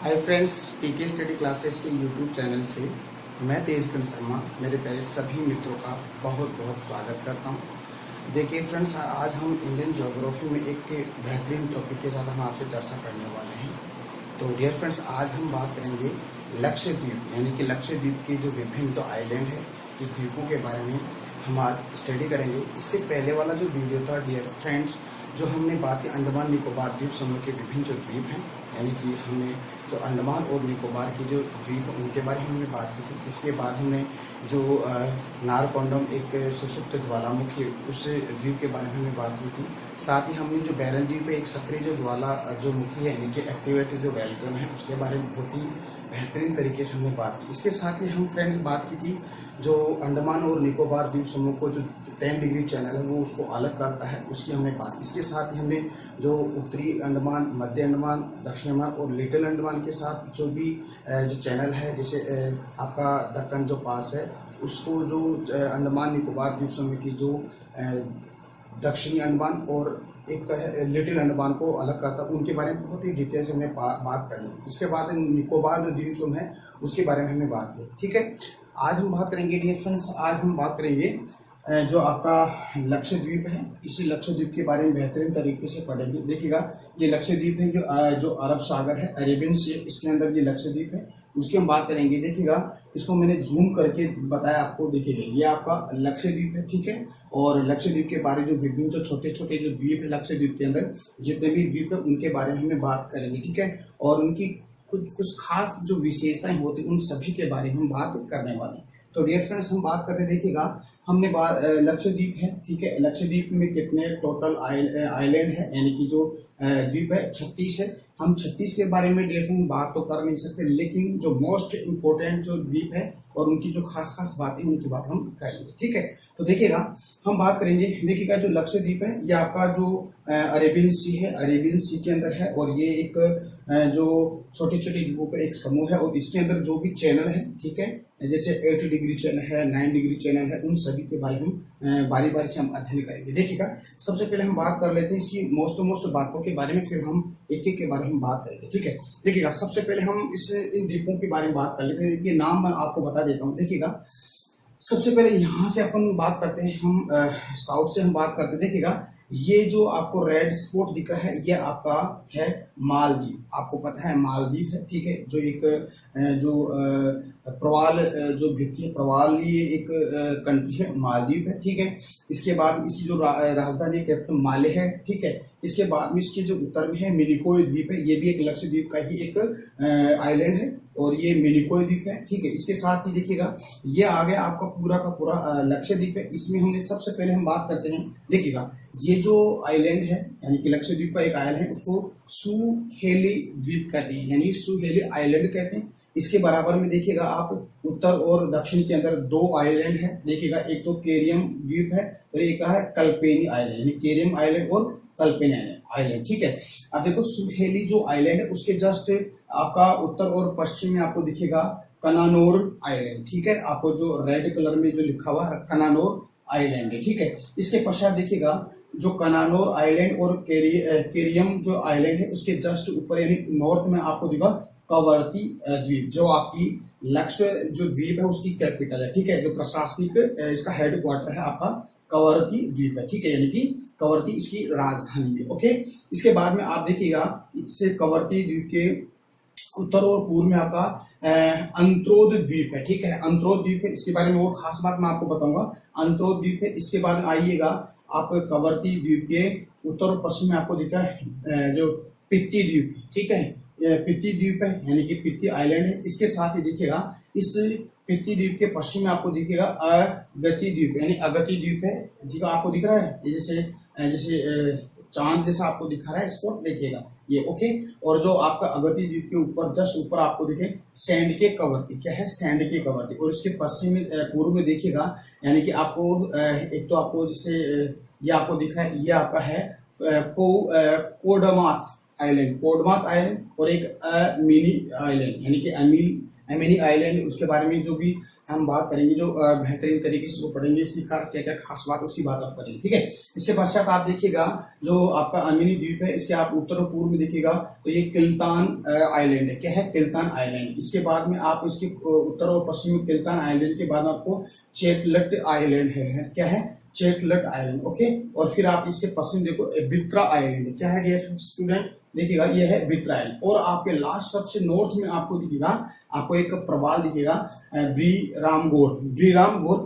Hi friends, टीके study classes के YouTube channel से मैं तेजगन शर्मा मेरे प्यारे सभी मित्रों का बहुत बहुत स्वागत करता हूं। देखिए फ्रेंड्स, आज हम इंडियन ज्योग्राफी में एक बेहतरीन टॉपिक के साथ हम आपसे चर्चा करने वाले हैं। तो डियर फ्रेंड्स, आज हम बात करेंगे लक्षद्वीप, यानी कि लक्षद्वीप के जो विभिन्न जो आइलैंड है कि द्वीपों के बारे में हम आज स्टडी करेंगे। इससे पहले वाला जो वीडियो था डियर फ्रेंड्स, जो हमने बात की अंडमान निकोबार द्वीप समूह के विभिन्न जो द्वीप हैं, यानी कि हमने जो अंडमान और निकोबार की जो द्वीप उनके बारे में हमने बात की थी। इसके बाद हमने जो नारकोंडम एक सुषुप्त ज्वालामुखी उस द्वीप के बारे में हमने बात की थी। साथ ही हमने जो बैरन द्वीप है, एक सक्रिय जो ज्वाला जो मुखी है, यानी कि एक्टिवेटेड जो वैल्कन है, उसके बारे में बहुत ही बेहतरीन तरीके से हमने बात की। इसके साथ ही हम फ्रेंड्स बात की थी जो अंडमान और निकोबार द्वीप समूह को जो 10 डिग्री चैनल है वो उसको अलग करता है, उसकी हमने बात की। इसके साथ ही हमने जो उत्तरी अंडमान, मध्य अंडमान, दक्षिण अंडमान और लिटिल अंडमान के साथ जो भी जो चैनल है, जैसे आपका दक्कन जो पास है, उसको जो अंडमान निकोबार द्वीप समूह की जो दक्षिणी अंडमान और एक लिटिल अंडमान को अलग करता है, उनके बारे में बहुत ही डिटेल से हमने बात कर ली। इसके बाद निकोबार जो द्वीप समूह है उसके बारे में हमने बात की। ठीक है, आज हम बात करेंगे डियर फ्रेंड्स, आज हम बात करेंगे जो आपका लक्षद्वीप है। इसी लक्षद्वीप के बारे में बेहतरीन तरीके से पढ़ेंगे। देखिएगा, ये लक्षद्वीप है जो अरब सागर है, अरेबियन सी, इसके अंदर ये लक्षद्वीप है, उसकी हम बात करेंगे। देखिएगा, इसको मैंने जूम करके बताया आपको। देखिएगा, ये आपका लक्षद्वीप है, ठीक है। और लक्षद्वीप के बारे जो विभिन्न जो छोटे छोटे जो द्वीप है लक्षद्वीप के अंदर, जितने भी द्वीप है उनके बारे में हमें बात करेंगे, ठीक है। और उनकी कुछ खास जो विशेषताएं होती है उन सभी के बारे में हम बात करने वाले हैं। तो डियर फ्रेंड्स, हम बात करते देखिएगा, हमने बात लक्षद्वीप है, ठीक है। लक्षद्वीप में कितने टोटल आइलैंड है, यानी कि जो द्वीप है 36 है। हम 36 के बारे में डियर फ्रेंड्स बात तो कर नहीं सकते, लेकिन जो मोस्ट इम्पोर्टेंट जो द्वीप है और उनकी जो खास बातें उनकी बात हम करेंगे, ठीक है। तो देखिएगा, हम बात करेंगे। देखिएगा, जो लक्षद्वीप है ये आपका जो अरेबियन सी है, अरेबियन सी के अंदर है, और ये एक जो छोटे छोटे द्वीपों का एक समूह है, और इसके अंदर जो भी चैनल है, ठीक है, जैसे 8 डिग्री चैनल है, 9 डिग्री चैनल है, उन सभी के बारे में बारी बारी से हम अध्ययन करेंगे। देखिएगा, सबसे पहले हम बात कर लेते हैं इसकी मोस्ट बातों के बारे में, फिर हम एक एक के बारे में बात करेंगे, ठीक है। देखिएगा, सबसे पहले हम इन द्वीपों के बारे में बात कर लेते हैं। इनके नाम मैं आपको बता देता हूँ। देखिएगा, सबसे पहले यहाँ से अपन बात करते हैं, हम साउथ से हम बात करते हैं। देखिएगा, ये जो आपको रेड स्पॉट दिख रहा है, ये आपका है मालदीव। आपको पता है मालदीव है, ठीक है, जो एक जो प्रवाल जो भित्ति है, प्रवाल ये एक कंट्री है, मालदीव है, ठीक है। इसके बाद इसकी जो राजधानी कैपिटल माले है, ठीक है। इसके बाद में इसके जो उत्तर में है मिनिकोय द्वीप है, ये भी एक लक्षद्वीप का ही एक आइलैंड है, और ये मिनिकोय द्वीप है, ठीक है। इसके साथ ही देखिएगा, ये आ गया आपका पूरा का पूरा लक्षद्वीप है। इसमें हमने सबसे पहले हम बात करते हैं। देखिएगा, ये जो आइलैंड है, यानी कि लक्षद्वीप का एक आइलैंड है, उसको सुहेली द्वीप कहते हैं, यानी सुहेली आइलैंड कहते हैं। इसके बराबर में देखिएगा आप उत्तर और दक्षिण के अंदर 2 आइलैंड है। देखिएगा, एक तो केरियम द्वीप है और एक है कल्पेनी आइलैंड, यानी केरियम आइलैंड और कल्पेनी आइलैंड, ठीक है। अब देखो, सुहेली जो आइलैंड है उसके जस्ट आपका उत्तर और पश्चिम में आपको दिखेगा कनानोर आइलैंड, ठीक है। आपको जो रेड कलर में जो लिखा हुआ है कनानोर आइलैंड है, ठीक है। इसके पश्चात देखिएगा, जो कनानोर आइलैंड और केरियम जो आइलैंड है उसके जस्ट ऊपर यानी नॉर्थ में आपको दिखा कवरती द्वीप, जो आपकी लक्ष्य जो द्वीप है उसकी कैपिटल है, ठीक है। जो प्रशासनिक इसका हेड क्वार्टर है आपका कवरती द्वीप है, ठीक है, यानी कि कवरती इसकी राजधानी है, ओके। इसके बाद में आप देखिएगा, इससे कवरती द्वीप के उत्तर और पूर्व में आपका अंत्रोद द्वीप है, ठीक है। अंत्रोद द्वीप है, इसके बारे में और खास बात मैं आपको बताऊंगा। अंत्रोद द्वीप है। इसके बाद में आइएगा, आप कवरती द्वीप के उत्तर और पश्चिम में आपको दिखा है जो पित्ती द्वीप, ठीक है, पित्ती द्वीप है, यानी कि पित्ती आइलैंड है। इसके साथ ही देखिएगा, इस पित्ती द्वीप के पश्चिम में आपको दिखेगा अगति द्वीप, यानी अगति द्वीप है, ठीक है। आपको दिख रहा है जैसे चांद जैसा आपको दिखा रहा है स्पॉट, देखिएगा ये, ओके। और जो आपका अगति द्वीप के ऊपर जस्ट ऊपर आपको दिखे सैंड के कवरती, क्या है, सैंड के कवरती। और इसके पश्चिम में पूर्व में देखिएगा, यानी कि आपको एक तो आपको जैसे ये आपको दिखा है, ये आपका है कोडमात आइलैंड, और एक मिनी आइलैंड, यानी कि एमिनी आइलैंड, उसके बारे में जो भी हम बात करेंगे, जो बेहतरीन तरीके से वो पढ़ेंगे, इसकी क्या क्या खास बात उसकी बात आप करेंगे, ठीक है। इसके पश्चात आप देखिएगा जो आपका अमिनी द्वीप है, इसके आप उत्तर और पूर्व में देखिएगा तो ये किल्तान आइलैंड है। क्या है? किल्तान आइलैंड। इसके बाद में आप इसके उत्तर और पश्चिमी किल्तान आइलैंड के बाद आपको चेटलट आइलैंड है। क्या है? Chetlat island, okay. और फिर आप इसके पश्चिम देखो बित्रा आइलैंड। क्या है डियर स्टूडेंट? देखिएगा ये है बित्रा आइलैंड। और आपके लास्ट सबसे नॉर्थ में आपको दिखेगा, आपको एक प्रवाल दिखेगा, ब्रीरामगोर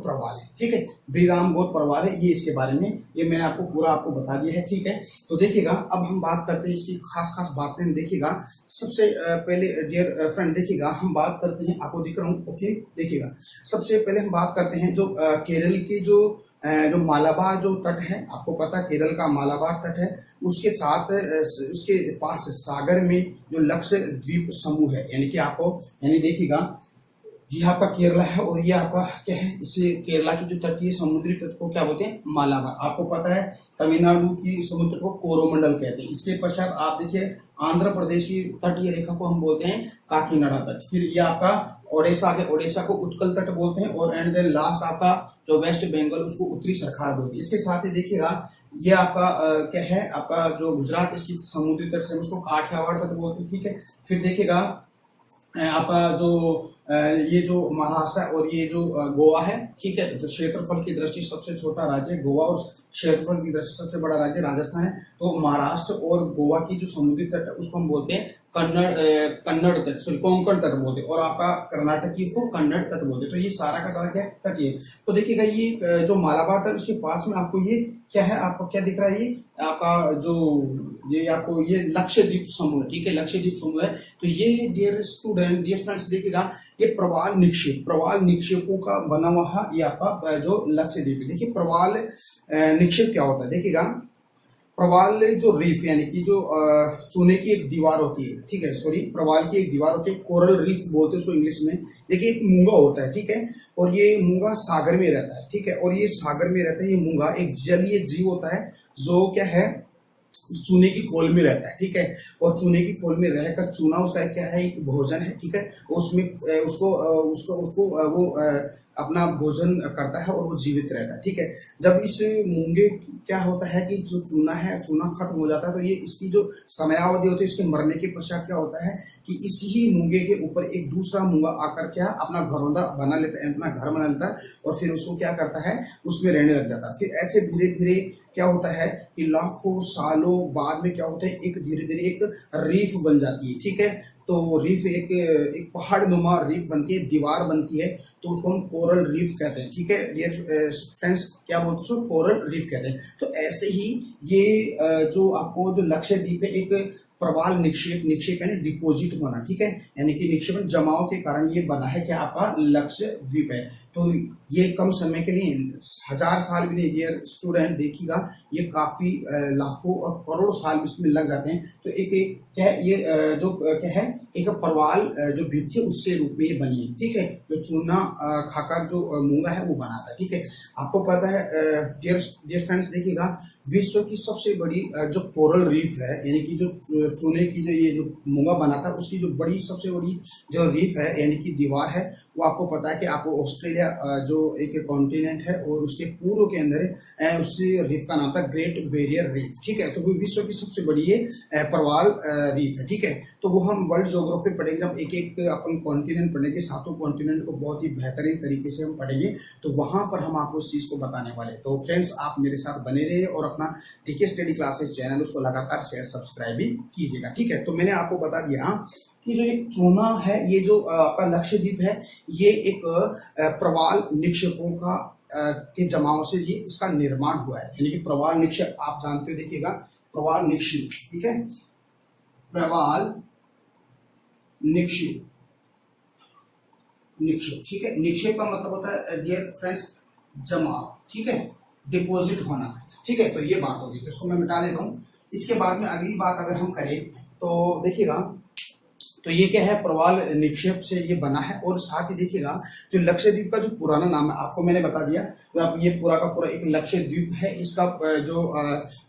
प्रवाल है, ठीक है। ब्रीरामगोर प्रवाल है, ये इसके बारे में ये मैंने आपको पूरा आपको बता दिया है, ठीक है। तो देखिएगा अब हम बात करते हैं इसकी खास खास बातें। देखिएगा सबसे पहले डियर फ्रेंड, देखिएगा हम बात करते हैं, आपको दिख रहा हूँ, ओके। देखिएगा सबसे पहले हम बात करते हैं जो केरल के जो मालाबार जो तट है, आपको पता है केरल का मालाबार तट है, उसके साथ उसके पास सागर में जो लक्षद्वीप समूह है, यानी कि आपको यानी देखिएगा ये आपका केरला है और ये आपका क्या है, इसे केरला की जो तटीय समुद्री तट को क्या बोलते हैं? मालाबार। आपको पता है तमिलनाडु की समुद्र को कोरोमंडल कहते हैं। इसके पश्चात आप देखिए आंध्र प्रदेश की तटीय रेखा को हम बोलते हैं काकीनाडा तट। फिर ये आपका ओडिशा को उत्कल तट बोलते हैं, और एंड देन लास्ट आपका जो वेस्ट बंगाल उसको उत्तरी सरखार बोलते हैं। इसके साथ ही देखिएगा ये आपका क्या है, आपका जो गुजरात इसकी समुद्री तट से उसको काठियावाड़ तट बोलते हैं, ठीक है। फिर देखिएगा आपका जो ये जो महाराष्ट्र है और ये जो गोवा है, ठीक है, जो क्षेत्रफल की दृष्टि सबसे छोटा राज्य गोवा और क्षेत्रफल की दृष्टि सबसे बड़ा राज्य राजस्थान है। तो महाराष्ट्र और गोवा की जो समुद्री तट है उसको हम बोलते हैं कन्नड़ तट, सॉरी कोंकण तट बोलते हैं, और आपका कर्नाटक की इसको कन्नड़ तट बोलते हैं। तो ये सारा का सारा क्या तट ये। तो देखिएगा ये जो मालाबार तट उसके पास में आपको ये क्या है, आपको क्या दिख रहा है, ये आपका जो ये आपको ये लक्षद्वीप समूह, ठीक है, लक्षद्वीप समूह है। तो ये है डियर स्टूडेंट, डियर फ्रेंड्स, देखिएगा ये प्रवाल निक्षेपों का बना हुआ ये आपका जो लक्षद्वीप है। देखिए प्रवाल निक्षेप क्या होता है, देखिएगा प्रवाल जो रीफ यानी कि जो चूने की एक दीवार होती है, ठीक है, सॉरी प्रवाल की एक दीवार होती है, कोरल रीफ बोलते हैं उसको इंग्लिश में। देखिए एक मूंगा होता है, ठीक है, और ये मूंगा सागर में रहता है, ठीक है, और ये सागर में रहता है। ये मूंगा एक जलीय जीव होता है जो क्या है, चूने की खोल में रहता है, ठीक है, और चूने की खोल में रहकर चूना उसका क्या है, एक भोजन है, ठीक है, उसमें उसको वो अपना भोजन करता है और वो जीवित रहता है, ठीक है। जब इस मूंगे क्या होता है कि जो चूना है, चूना खत्म हो जाता है, तो ये इसकी जो समयावधि होती है इसके मरने के पश्चात क्या होता है कि इसी ही मूंगे के ऊपर एक दूसरा मूंगा आकर क्या अपना घरौंदा बना लेता है, अपना घर बना लेता है, और फिर उसको क्या करता है, उसमें रहने लग जाता है। फिर ऐसे धीरे धीरे क्या होता है कि लाखों सालों बाद में क्या होता है, एक धीरे धीरे एक रीफ बन जाती है, ठीक है। तो रीफ एक पहाड़ नुमा रीफ बनती है, दीवार बनती है, तो उसको हम कोरल रीफ कहते हैं, ठीक है डियर फ्रेंड्स, क्या बोलते हैं उसको? कोरल रीफ कहते हैं। तो ऐसे ही ये जो आपको जो लक्षद्वीप है एक प्रवाल निक्षेप यानी डिपोजिट होना, ठीक है, यानी कि निक्षेपण जमाव के कारण ये बना है, क्या आपका लक्षद्वीप है। तो ये कम समय के लिए 1000 साल भी नहीं डियर स्टूडेंट, देखिएगा ये काफी लाखों और करोड़ साल भी इसमें लग जाते हैं। तो एक क्या है ये जो क्या है एक प्रवाल जो भित्ति उससे रूप में ये बनी है, ठीक है, जो चूना खाकर जो मूंगा है वो बनाता है, ठीक है। आपको पता है डियर फ्रेंड्स, देखिएगा विश्व की सबसे बड़ी जो कोरल रीफ है, यानी कि जो चूने की जो ये जो मूंगा बनाता है उसकी जो बड़ी सबसे बड़ी जो रीफ है यानी कि दीवार है, वो आपको पता है कि आपको ऑस्ट्रेलिया जो एक कॉन्टिनेंट है और उसके पूर्व के अंदर उस रीफ का नाम था ग्रेट बैरियर रीफ, ठीक है। तो वो विश्व की सबसे बड़ी ये प्रवाल रीफ है, ठीक है। तो वो हम वर्ल्ड ज्योग्राफी पढ़ेंगे, जब एक एक अपन कॉन्टिनेंट पढ़ेंगे, सातों कॉन्टिनेंट को बहुत ही बेहतरीन तरीके से हम पढ़ेंगे, तो वहां पर हम आपको इस चीज को बताने वाले। तो फ्रेंड्स आप मेरे साथ बने रहिए और अपना टीके स्टडी क्लासेस चैनल उसको लगातार शेयर सब्सक्राइब भी कीजिएगा, ठीक है। तो मैंने आपको बता दिया कि जो एक चूना है, ये जो आपका लक्षद्वीप है, ये एक प्रवाल निक्षेपों का के जमाव से ये इसका निर्माण हुआ है, यानी कि प्रवाल निक्षेप आप जानते हो, देखिएगा प्रवाल निक्षेप, ठीक है, प्रवाल निक्षेप, ठीक है। निक्षेप का मतलब होता है डियर फ्रेंड्स जमाव, ठीक है, डिपॉजिट होना, ठीक है। तो ये बात होगी, तो इसको मैं मिटा देता हूँ। इसके बाद में अगली बात अगर हम करें तो देखिएगा, तो ये क्या है, प्रवाल निक्षेप से ये बना है। और साथ ही देखिएगा जो लक्षद्वीप का जो पुराना नाम है आपको मैंने बता दिया, तो आप ये पूरा का पूरा एक लक्षद्वीप है, इसका जो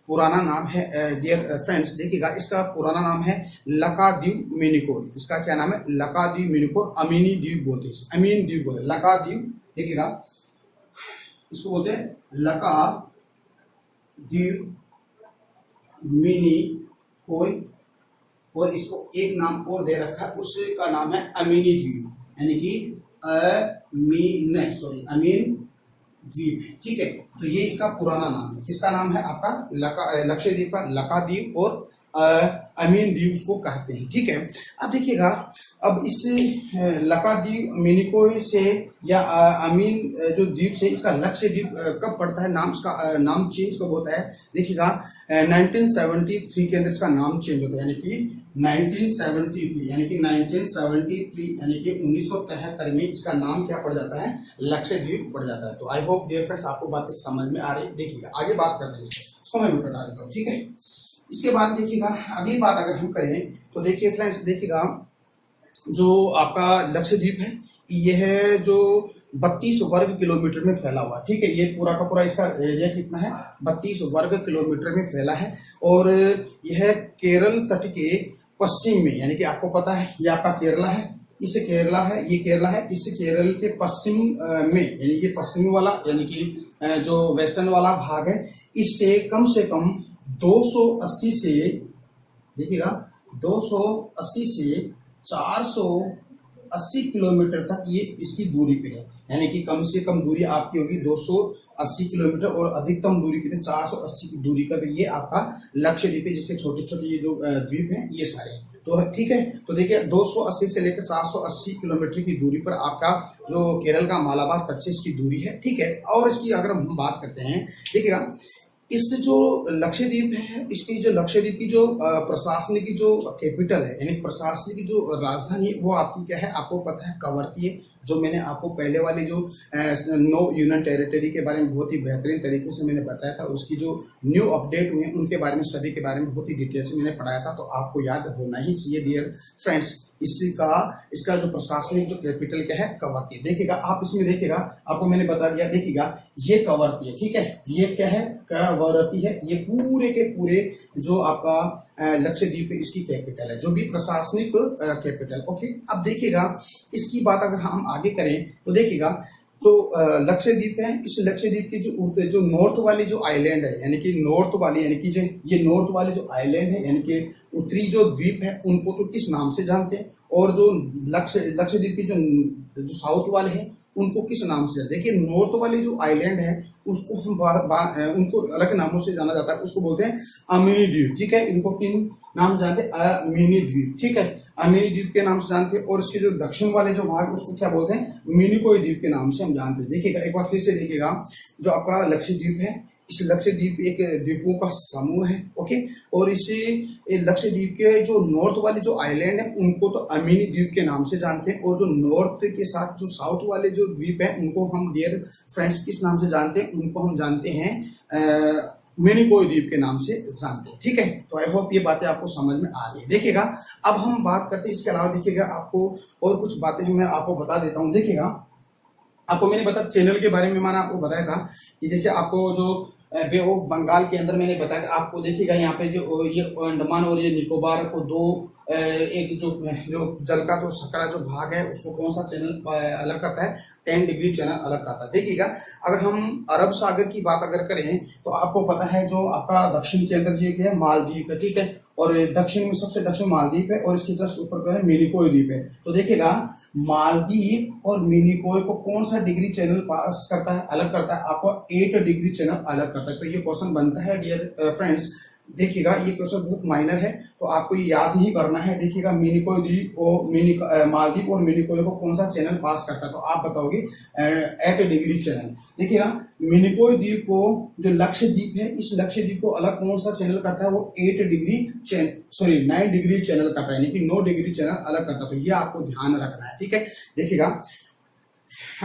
पुराना नाम है डियर फ्रेंड्स, देखिएगा इसका पुराना नाम है लक्षद्वीप मिनिकॉय। इसका क्या नाम है? लक्षद्वीप मिनिकॉय, अमीनी द्वीप बोलते हैं, अमीन द्वीप बोलते हैं, लक्षद्वीप। देखिएगा इसको बोलते हैं लक्षद्वीप मिनिकॉय, और इसको एक नाम और दे रखा है, उसका नाम है अमीनी द्वीप, यानी कि अमीन द्वीप है। ठीक है, तो ये इसका पुराना नाम है। किसका नाम है? आपका लक्षद्वीप का लक्षद्वीप और अमीन द्वीप उसको कहते हैं। ठीक है, अब देखिएगा, अब इस लक्षद्वीप मिनिकॉय से या अमीन जो द्वीप से इसका लक्षद्वीप कब पड़ता है? इसका नाम चेंज कब होता है? देखिएगा 1973 के अंदर इसका नाम चेंज होता है, यानी कि 1973 यानी कि 1973 में इसका नाम क्या पड़ जाता है? लक्षद्वीप पड़ जाता है। तो आई होप डियर फ्रेंड्स आपको बातें समझ में आ रही है। देखिएगा आगे बात करते हैं, इसको मैं भी बता देता हूँ। ठीक है, इसके बाद देखिएगा अगली बात अगर हम करें तो देखिए फ्रेंड्स, देखिएगा जो आपका लक्षद्वीप है यह जो 32 वर्ग किलोमीटर में फैला हुआ है। ठीक है, ये पूरा का पूरा इसका एरिया कितना है? 32 वर्ग किलोमीटर में फैला है, और यह केरल तट के पश्चिम में, यानी कि आपको पता है ये आपका केरला है, इस केरला है, ये केरला है, इस केरल के पश्चिम में, यानी कि पश्चिमी वाला, यानी कि जो वेस्टर्न वाला भाग है, इससे कम 280 से, देखिएगा 280 से 480 किलोमीटर तक ये इसकी दूरी पे है, यानी कि कम से कम दूरी आपकी होगी 280 किलोमीटर, और अधिकतम दूरी कितनी? 480 की दूरी का भी ये आपका लक्षद्वीप है, जिसके छोटे छोटे ये जो द्वीप हैं ये सारे हैं। तो ठीक है, तो देखिए 280 से लेकर 480 किलोमीटर की दूरी पर आपका जो केरल का मालाबार तट से इसकी दूरी है। ठीक है, और इसकी अगर हम बात करते हैं, देखिएगा इस जो लक्षद्वीप है, इसकी जो लक्षद्वीप की जो प्रशासनिक की जो कैपिटल है, यानी प्रशासनिक की जो राजधानी है, वो आपकी क्या है? आपको पता है कवरत्ती है। जो मैंने आपको पहले वाली जो 9 यूनियन टेरिटरी के बारे में बहुत ही बेहतरीन तरीके से मैंने बताया था, उसकी जो न्यू अपडेट हुए हैं उनके बारे में, सभी के बारे में बहुत ही डिटेल से मैंने पढ़ाया था, तो आपको याद होना ही चाहिए डियर फ्रेंड्स। इसका जो प्रशासनिक जो कैपिटल क्या है? कवरत्ती। देखिएगा आप इसमें देखिएगा, आपको मैंने बता दिया, देखिएगा ये कवरत्ती है। ठीक है, ये क्या है? कवरत्ती है। ये पूरे के पूरे जो आपका लक्षद्वीप है इसकी कैपिटल है, जो भी प्रशासनिक कैपिटल। ओके, अब देखिएगा इसकी बात अगर हम आगे करें तो देखिएगा जो लक्षद्वीप है, इस लक्षद्वीप की जो नॉर्थ वाली जो आइलैंड है, यानी कि नॉर्थ वाली, यानी कि जो ये नॉर्थ वाली जो आइलैंड है, यानी कि उत्तरी जो द्वीप है, उनको तो किस नाम से जानते हैं, और जो लक्षद्वीप की जो साउथ वाले हैं उनको किस नाम से? देखिए नॉर्थ वाली जो आइलैंड है उसको हम उनको अलग नामों से जाना जाता है, उसको बोलते हैं अमीनी द्वीप। ठीक है, इनको किन नाम जानते हैं? अमीनी द्वीप। ठीक है, अमीनी द्वीप के नाम से जानते हैं, और इसके जो दक्षिण वाले जो भाग उसको क्या बोलते हैं? मिनिकॉय द्वीप के नाम से हम जानते हैं। देखिएगा एक बार फिर से देखिएगा, जो आपका लक्षद्वीप है, इस लक्षद्वीप एक द्वीपों का समूह है। ओके, और इसी लक्षद्वीप के जो नॉर्थ वाले जो आइलैंड है उनको तो अमीनी द्वीप के नाम से जानते हैं, और जो नॉर्थ के साथ जो साउथ वाले जो द्वीप है उनको हम डियर फ्रेंड्स किस नाम से जानते हैं? उनको हम जानते हैं मिनिकॉय द्वीप के नाम से जानते हैं। ठीक है, तो आई होप ये बातें आपको समझ में आ रही है। देखिएगा अब हम बात करते हैं, इसके अलावा देखिएगा आपको और कुछ बातें मैं आपको बता देता हूँ। देखिएगा आपको मैंने बताया चैनल के बारे में, मैंने आपको बताया था कि जैसे आपको जो बे ऑफ बंगाल के अंदर मैंने बताया, आपको देखिएगा यहाँ पे जो ये अंडमान और ये निकोबार को दो एक जो जल का जो सकरा जो भाग है उसको कौन सा चैनल अलग करता है? 10 डिग्री चैनल अलग करता है। देखिएगा अगर हम अरब सागर की बात अगर करें तो आपको पता है जो आपका दक्षिण के अंदर ये क्या है? मालदीव है। ठीक है, और दक्षिण में सबसे दक्षिण मालदीव है, और इसके जस्ट ऊपर क्या है? मिनिकॉय द्वीप है। तो देखिएगा मालदीव और मिनिकॉय को कौन सा डिग्री चैनल पास करता है? अलग करता है, आपको 8 डिग्री चैनल अलग करता है। तो ये क्वेश्चन बनता है डियर फ्रेंड्स, देखिएगा ये क्वेश्चन बहुत माइनर है, तो आपको ये याद ही करना है। देखिएगा मिनिकॉय द्वीप और मालदीव और मिनिकॉय को कौन सा चैनल पास करता है? तो आप बताओगे 8 डिग्री चैनल। देखिएगा मिनिकॉय द्वीप को जो लक्षद्वीप है, इस लक्षद्वीप को अलग कौन सा चैनल करता है? वो 9 डिग्री चैनल करता है, यानी कि 9 डिग्री चैनल अलग करता है। तो ये आपको ध्यान रखना है। ठीक है, देखिएगा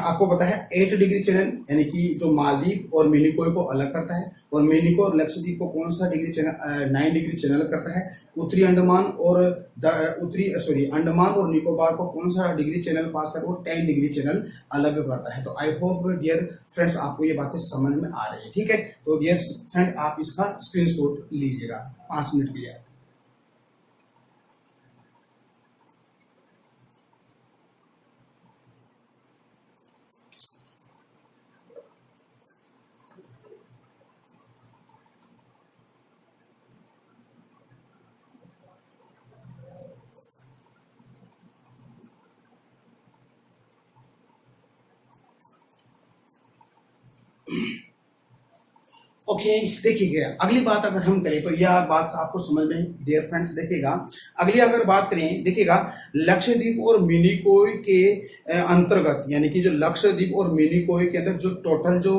आपको पता है 8 डिग्री चैनल यानी कि जो मालदीव और मिनिकॉय को अलग करता है, और मिनिकॉय और लक्षद्वीप को कौन सा डिग्री चैनल 9 डिग्री चैनल करता है। उत्तरी अंडमान और अंडमान और निकोबार को कौन सा डिग्री चैनल पास करता है, वो 10 डिग्री चैनल अलग करता है। तो आई होप डियर फ्रेंड्स आपको ये बातें समझ में आ रही है, ठीक है। तो डियर फ्रेंड आप इसका स्क्रीनशॉट लीजिएगा 5 मिनट के लिए। ओके देखिएगा, अगली बात अगर हम करें तो यह बात आपको समझ में डियर फ्रेंड्स देखिएगा। अगली अगर बात करें देखिएगा, लक्षद्वीप और मिनिकॉय के अंतर्गत यानी कि जो लक्षद्वीप और मिनिकॉय के अंदर जो टोटल जो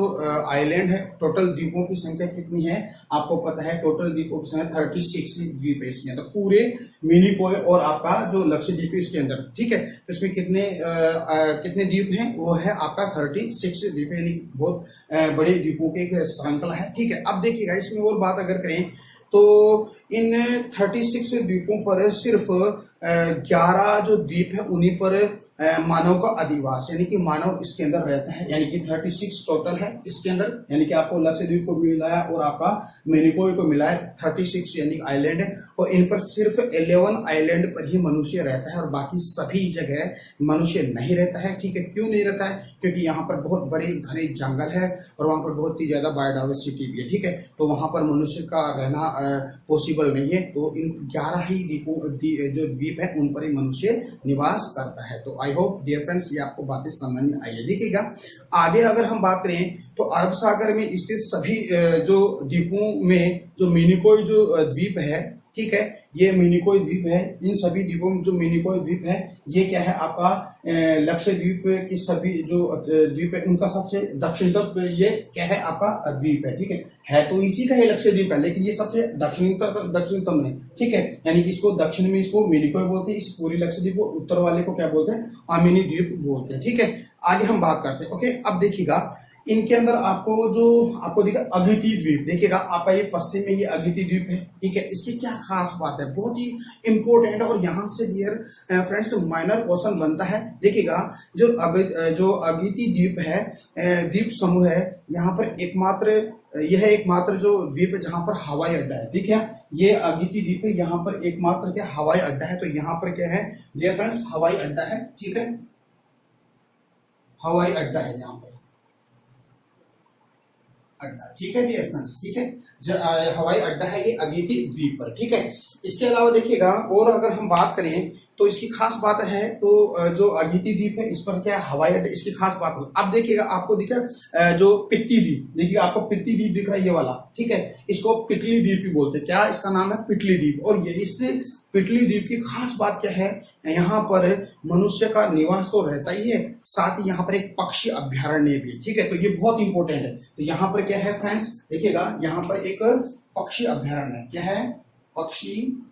आइलैंड है, टोटल द्वीपों की संख्या कितनी है आपको पता है। टोटल द्वीपों की संख्या 36 द्वीप है इसके अंदर, पूरे मिनिकॉय और आपका जो लक्षद्वीप है इसके अंदर, ठीक है। तो इसमें कितने द्वीप हैं, वो है आपका 36 द्वीप है, यानी बहुत बड़े द्वीपों की एक श्रृंखला है, ठीक है। अब देखिएगा इसमें और बात अगर करें तो इन 36 द्वीपों पर सिर्फ 11 जो द्वीप है उन्हीं पर मानव का अधिवास यानी कि मानव इसके अंदर रहता है, यानी कि 36 टोटल है इसके अंदर, यानी कि आपको लक्षद्वीप को मिलाया और आपका मिनिकॉय को मिलाया 36 यानी आइलैंड है, और इन पर सिर्फ 11 आइलैंड पर ही मनुष्य रहता है और बाकी सभी जगह मनुष्य नहीं रहता है, ठीक है। क्यों नहीं रहता है, क्योंकि यहाँ पर बहुत बड़े घने जंगल है और वहां पर बहुत ही ज्यादा बायोडाइवर्सिटी भी है, ठीक है। तो वहां पर मनुष्य का रहना पॉसिबल नहीं है। तो इन 11 ही जो द्वीप है उन पर ही मनुष्य निवास करता है। तो आई होप डियर फ्रेंड्स ये आपको बातें समझ में आई है। देखिएगा आगे अगर हम बात करें तो अरब सागर में स्थित सभी जो द्वीपों में जो मिनिकॉय जो द्वीप है, ठीक है, ये मिनिकॉय द्वीप है। इन सभी द्वीपों में जो मिनिकॉय द्वीप है ये क्या है आपका लक्षद्वीप की सभी जो द्वीप है उनका सबसे दक्षिणतम ये क्या है आपका द्वीप है, ठीक है तो इसी का है लक्षद्वीप है, लेकिन ये सबसे दक्षिणतम है, ठीक है। यानी कि इसको दक्षिण में इसको मिनिकॉय बोलते हैं, इस पूरी लक्षद्वीप को, उत्तर वाले को क्या बोलते हैं आमिनी द्वीप बोलते हैं, ठीक है। आगे हम बात करते हैं। ओके अब देखिएगा इनके अंदर आपको दिखा अगिति द्वीप, देखिएगा आपका ये पश्चिम में ये अगिति द्वीप है, ठीक है। इसकी क्या खास बात है, बहुत ही इंपॉर्टेंट है और यहाँ से डियर फ्रेंड्स माइनर क्वेश्चन बनता है। देखिएगा जो अगिति द्वीप है, द्वीप समूह है, यहाँ पर यह एकमात्र जो द्वीप है जहां पर हवाई अड्डा है, ठीक है। ये अगिति द्वीप है, यहाँ पर एकमात्र क्या हवाई अड्डा है। तो यहाँ पर क्या है डियर फ्रेंड्स हवाई अड्डा है, ठीक है, हवाई अड्डा है यहाँ पर अड्डा, ठीक है डियर फ्रेंड्स, ठीक है। हवाई अड्डा है ये अगिति द्वीप पर, ठीक है। इसके अलावा देखिएगा और अगर हम बात करें तो इसकी खास बात है तो जो अगिति द्वीप है इस पर क्या हवाई अड्डा, इसकी खास बात हो। अब देखिएगा आपको दिखा जो पिट्टी द्वीप, देखिए आपको पिट्टी द्वीप दिख रहा है ये वाला, ठीक है, इसको पिटली द्वीप भी बोलते हैं। क्या इसका नाम है पिटली द्वीप। और ये इससे पिटली द्वीप की खास बात क्या है, यहाँ पर मनुष्य का निवास तो रहता ही है, साथ ही यहाँ पर एक पक्षी अभ्यारण्य भी है, ठीक है। तो ये बहुत इंपॉर्टेंट है। तो यहाँ पर क्या है फ्रेंड्स देखिएगा यहाँ पर एक पक्षी अभ्यारण्य, क्या है पक्षी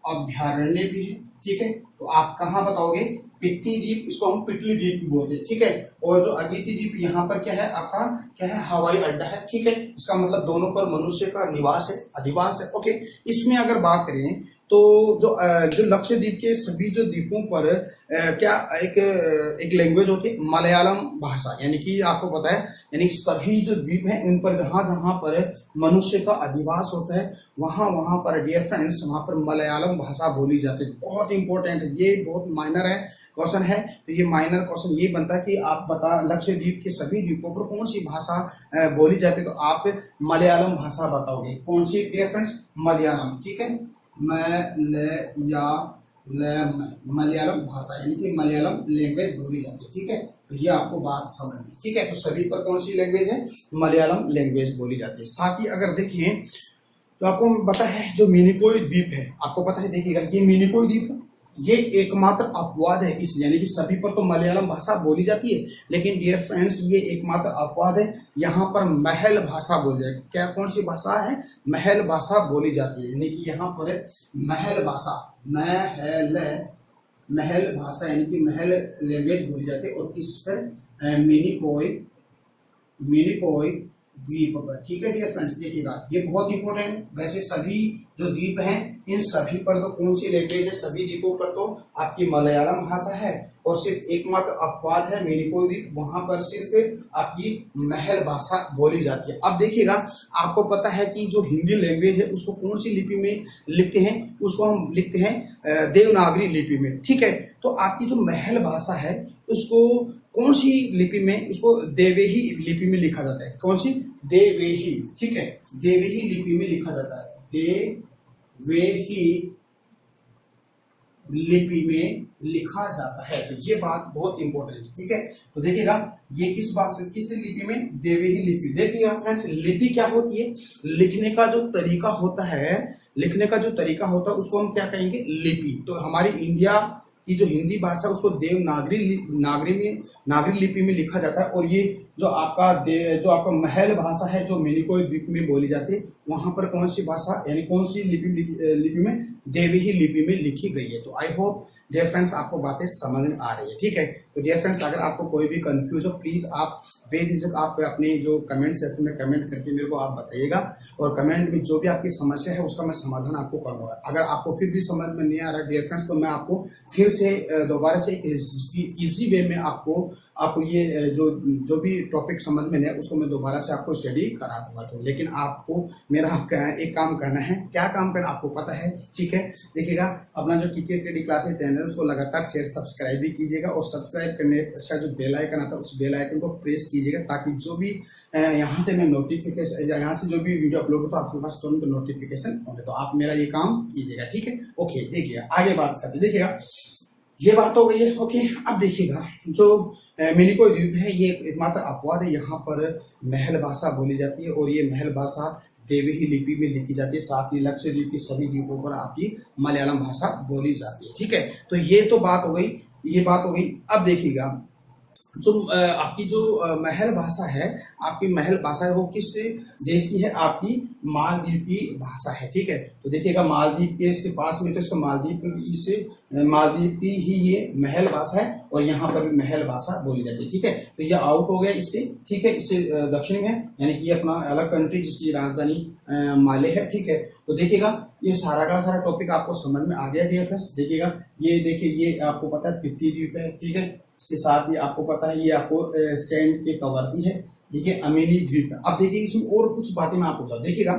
अभ्यारण्य भी है, ठीक है। तो आप कहाँ बताओगे पिट्टी द्वीप, इसको हम पिटली द्वीप भी बोलते हैं, ठीक है। और जो अगिति द्वीप यहाँ पर क्या है आपका क्या है हवाई अड्डा है, ठीक है। इसका मतलब दोनों पर मनुष्य का निवास है, अधिवास है। ओके इसमें अगर बात करें तो जो लक्षद्वीप के सभी जो द्वीपों पर क्या एक लैंग्वेज होती है मलयालम भाषा, यानी कि आपको पता है यानी सभी जो द्वीप हैं इन पर जहां जहां पर मनुष्य का अधिवास होता है वहां पर डियर फ्रेंड्स वहां पर मलयालम भाषा बोली जाती है। बहुत इंपॉर्टेंट है, ये बहुत माइनर है क्वेश्चन है। तो ये माइनर क्वेश्चन ये बनता है कि आप बता लक्षद्वीप के सभी द्वीपों पर कौन सी भाषा बोली जाती है, तो आप मलयालम भाषा बताओगे। कौन सी डियर फ्रेंड्स मलयालम, ठीक है, मलयालम भाषा यानी कि मलयालम लैंग्वेज बोली जाती है, ठीक है। तो ये आपको बात समझ में, ठीक है। तो सभी पर कौन सी लैंग्वेज है मलयालम लैंग्वेज बोली जाती है। साथ ही अगर देखिए तो आपको पता है जो मिनिकॉय द्वीप है, आपको पता है देखिएगा ये मिनिकॉय द्वीप ये एकमात्र अपवाद है इस, यानी कि सभी पर तो मलयालम भाषा बोली जाती है, लेकिन डियर फ्रेंड्स ये एकमात्र अपवाद है, यहाँ पर महल भाषा बोली जाए। क्या कौन सी भाषा है महल भाषा बोली जाती है, यानी कि यहाँ पर महल भाषा महल भाषा यानी कि महल लैंग्वेज बोली जाती है और किस पर मिनिकॉय द्वीप पर। ठीक है डियर फ्रेंड्स, देखिएगा ये बहुत इंपॉर्टेंट। वैसे सभी जो द्वीप हैं इन सभी पर तो कौन सी लैंग्वेज है, सभी द्वीपों पर तो आपकी मलयालम भाषा है और सिर्फ एकमात्र अपवाद है मिनिकॉय द्वीप, वहां पर सिर्फ आपकी महल भाषा बोली जाती है। अब देखिएगा आपको पता है कि जो हिंदी लैंग्वेज है उसको कौन सी लिपि में लिखते हैं, उसको हम लिखते हैं देवनागरी लिपि में। ठीक है, तो आपकी जो महल भाषा है उसको कौन सी लिपि में, उसको देवेही लिपि में लिखा जाता है। कौन सी? देवेही। ठीक है, देवेही लिपि में लिखा जाता है, देवेही लिपि में लिखा जाता है। तो ये बात बहुत इंपॉर्टेंट है। ठीक है, तो देखिएगा ये किस लिपि में? देवेही लिपि। देखिएगा फ्रेंड्स, लिपि क्या होती है? लिखने का जो तरीका होता है, उसको हम क्या कहेंगे? लिपि। तो हमारी इंडिया की जो हिंदी भाषा उसको नागरी लिपि में लिखा जाता है और ये जो आपका महल भाषा है जो मिनिकॉय द्वीप में बोली जाती है, वहां पर कौन सी भाषा यानी कौन सी लिपि में? देवेही लिपि में लिखी गई है। तो आई होप डियर फ्रेंड्स आपको बातें समझ में आ रही है। ठीक है, तो डियर फ्रेंड्स अगर आपको कोई भी कंफ्यूज हो प्लीज आप बेझिझक आप अपने जो कमेंट सेक्शन में कमेंट करके मेरे को आप बताइएगा और कमेंट में जो भी आपकी समस्या है उसका मैं समाधान आपको करूंगा। अगर आपको फिर भी समझ में नहीं आ रहा डियर फ्रेंड्स तो मैं आपको फिर से दोबारा से इजी वे में आपको ये जो भी टॉपिक समझ में नहीं है उसको मैं दोबारा से आपको स्टडी करा दूंगा। तो लेकिन आपको मेरा एक काम करना है। क्या काम करना आपको पता है? ठीक है, देखिएगा अपना जो टीके स्टडी क्लासेस चैनल है उसको लगातार शेयर सब्सक्राइब भी कीजिएगा और सब्सक्राइब करने का जो बेल आइकन आता है उस बेल आइकन को प्रेस कीजिएगा ताकि जो भी यहाँ से मैं नोटिफिकेशन, यहाँ से जो भी वीडियो अपलोड हो तो आपके पास तुरंत नोटिफिकेशन होंगे। तो आप मेरा ये काम कीजिएगा। ठीक है, ओके। देखिएगा आगे बात करते, देखिएगा ये बात हो गई है। ओके, अब देखिएगा जो मिनिकॉय द्वीप है ये एकमात्र अपवाद है, यहाँ पर महल भाषा बोली जाती है और ये महल भाषा देवेही लिपि में लिखी जाती है। साथ ही लक्षद्वीप की सभी द्वीपों पर आपकी मलयालम भाषा बोली जाती है। ठीक है, तो ये तो बात हो गई, ये बात हो गई। अब देखिएगा जो आपकी जो महल भाषा है, आपकी महल भाषा है वो किस देश की है? आपकी मालदीव की भाषा है। ठीक है, तो देखिएगा मालदीव के इसके पास में तो इसका मालदीव की ही ये महल भाषा है और यहाँ पर भी महल भाषा बोली जाती है। ठीक है, तो ये आउट हो गया इससे। ठीक है, इससे दक्षिण में यानी कि अपना अलग कंट्री जिसकी राजधानी माले है। ठीक है, तो देखिएगा ये सारा का सारा टॉपिक आपको समझ में आ गया डियर फ्रेंड्स। देखिएगा ये देखिए ये आपको पता है पित्ती द्वीप है। ठीक है, इसके साथ ही आपको पता है ये आपको सैंड के कवर्ती है। ठीक है, अमीनी द्वीप है। अब देखिए इसमें और कुछ बातें मैं आपको बता, देखिएगा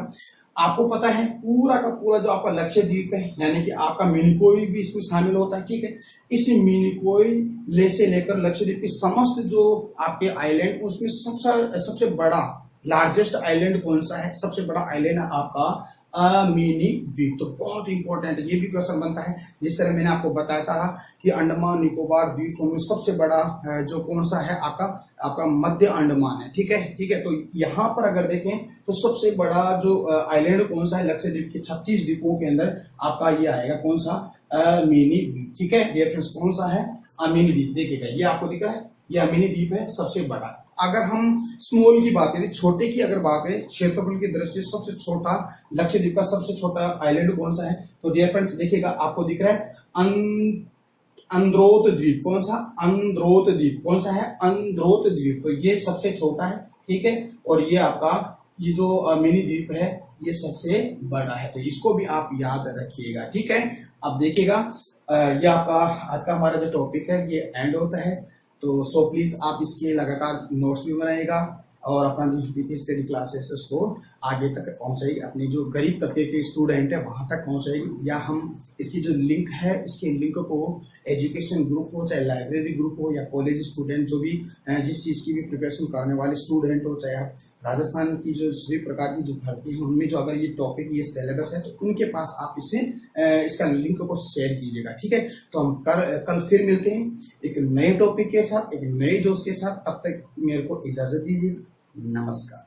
आपको पता है पूरा का पूरा जो आपका लक्षद्वीप है यानी कि आपका मिनिकॉय भी इसमें शामिल होता है। ठीक है, इस मिनिकॉय से लेकर लक्षद्वीप के समस्त जो आपके आइलैंड उसमें सबसे बड़ा लार्जेस्ट आइलैंड कौन सा है? सबसे बड़ा आइलैंड है आपका अमीनी द्वीप। तो बहुत इंपॉर्टेंट ये भी क्वेश्चन बनता है। जिस तरह मैंने आपको बताया था कि अंडमान निकोबार द्वीप समूह में सबसे बड़ा जो कौन सा है आपका मध्य अंडमान है। ठीक है, तो यहाँ पर अगर देखें तो सबसे बड़ा जो आइलैंड कौन सा है? लक्षद्वीप के 36 द्वीपों के अंदर आपका ये आएगा कौन सा? अमीनी द्वीप। ठीक है डियर फ्रेंड्स, कौन सा है? अमीनी द्वीप। देखिएगा ये आपको दिख रहा है, ये अमीनी द्वीप है सबसे बड़ा। अगर हम स्मॉल की बात करें, छोटे की अगर बात करें, क्षेत्रफल की दृष्टि से सबसे छोटा लक्षद्वीप का सबसे छोटा आइलैंड कौन सा है? तो डियर फ्रेंड्स देखिएगा आपको दिख रहा है अंद्रोथ द्वीप। कौन सा? अंद्रोथ द्वीप। कौन सा है? अंद्रोथ द्वीप। तो ये सबसे छोटा है। ठीक है, और ये आपका ये जो मिनी द्वीप है ये सबसे बड़ा है। तो इसको भी आप याद रखिएगा। ठीक है, अब देखिएगा ये आपका आज का हमारा जो टॉपिक है ये एंड होता है। तो सो प्लीज आप इसके लगातार नोट्स भी बनाइएगा और अपना जो स्टडी क्लासेस उसको आगे तक पहुंचाइए, अपनी जो गरीब तबके के स्टूडेंट है वहां तक पहुंचाइए। या हम इसकी जो लिंक है इसके लिंक को एजुकेशन ग्रुप हो, चाहे लाइब्रेरी ग्रुप हो या कॉलेज स्टूडेंट जो भी जिस चीज की भी प्रिपरेशन करने वाले स्टूडेंट हो, चाहे आप राजस्थान की जो सभी प्रकार की जो भर्ती है उनमें जो अगर ये टॉपिक ये सिलेबस है तो उनके पास आप इसे इसका लिंक को शेयर कीजिएगा। ठीक है, तो हम कल फिर मिलते हैं एक नए टॉपिक के साथ, एक नए जोश के साथ। तब तक मेरे को इजाजत दीजिए। नमस्कार।